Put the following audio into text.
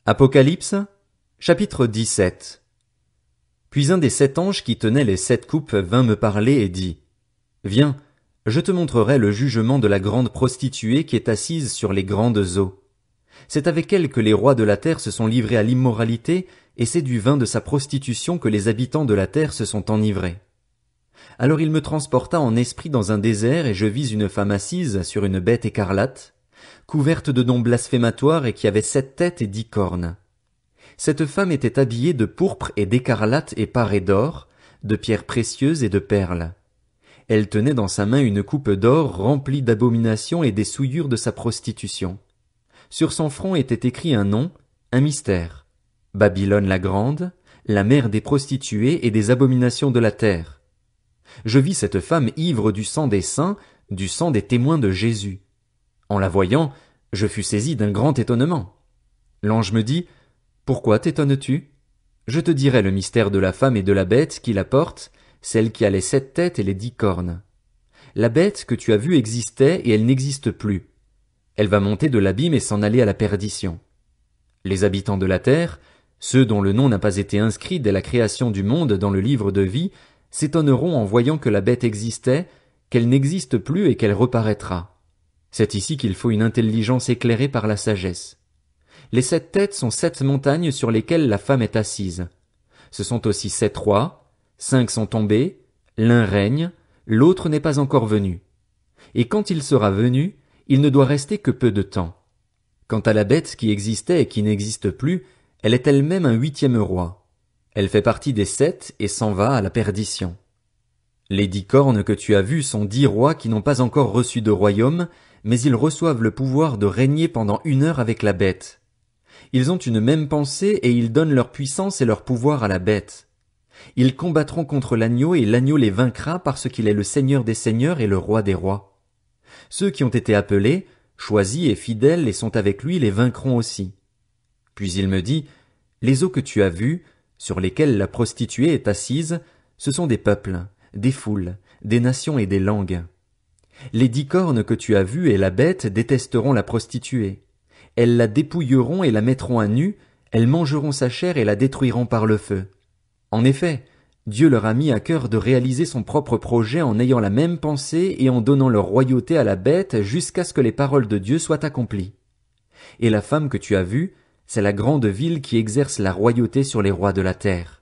Apocalypse, chapitre 17. Puis un des 7 anges qui tenaient les 7 coupes vint me parler et dit: Viens, je te montrerai le jugement de la grande prostituée qui est assise sur les grandes eaux. C'est avec elle que les rois de la terre se sont livrés à l'immoralité, et c'est du vin de sa prostitution que les habitants de la terre se sont enivrés. Alors il me transporta en esprit dans un désert, et je vis une femme assise sur une bête écarlate, couverte de noms blasphématoires et qui avait 7 têtes et 10 cornes. Cette femme était habillée de pourpre et d'écarlate et parée d'or, de pierres précieuses et de perles. Elle tenait dans sa main une coupe d'or remplie d'abominations et des souillures de sa prostitution. Sur son front était écrit un nom, un mystère: Babylone la grande, la mère des prostituées et des abominations de la terre. Je vis cette femme ivre du sang des saints, du sang des témoins de Jésus. En la voyant, je fus saisi d'un grand étonnement. L'ange me dit: Pourquoi t'étonnes-tu? Je te dirai le mystère de la femme et de la bête qui la porte, celle qui a les 7 têtes et les 10 cornes. La bête que tu as vue existait et elle n'existe plus. Elle va monter de l'abîme et s'en aller à la perdition. Les habitants de la terre, ceux dont le nom n'a pas été inscrit dès la création du monde dans le livre de vie, s'étonneront en voyant que la bête existait, qu'elle n'existe plus et qu'elle reparaîtra. C'est ici qu'il faut une intelligence éclairée par la sagesse. Les 7 têtes sont 7 montagnes sur lesquelles la femme est assise. Ce sont aussi 7 rois, 5 sont tombés, l'un règne, l'autre n'est pas encore venu. Et quand il sera venu, il ne doit rester que peu de temps. Quant à la bête qui existait et qui n'existe plus, elle est elle-même un 8e roi. Elle fait partie des 7 et s'en va à la perdition. Les 10 cornes que tu as vues sont 10 rois qui n'ont pas encore reçu de royaume, mais ils reçoivent le pouvoir de régner pendant 1 heure avec la bête. Ils ont une même pensée et ils donnent leur puissance et leur pouvoir à la bête. Ils combattront contre l'agneau et l'agneau les vaincra parce qu'il est le Seigneur des seigneurs et le Roi des rois. Ceux qui ont été appelés, choisis et fidèles et sont avec lui les vaincront aussi. Puis il me dit: Les eaux que tu as vues, sur lesquelles la prostituée est assise, ce sont des peuples, des foules, des nations et des langues. Les 10 cornes que tu as vues et la bête détesteront la prostituée. Elles la dépouilleront et la mettront à nu, elles mangeront sa chair et la détruiront par le feu. En effet, Dieu leur a mis à cœur de réaliser son propre projet en ayant la même pensée et en donnant leur royauté à la bête jusqu'à ce que les paroles de Dieu soient accomplies. Et la femme que tu as vue, c'est la grande ville qui exerce la royauté sur les rois de la terre.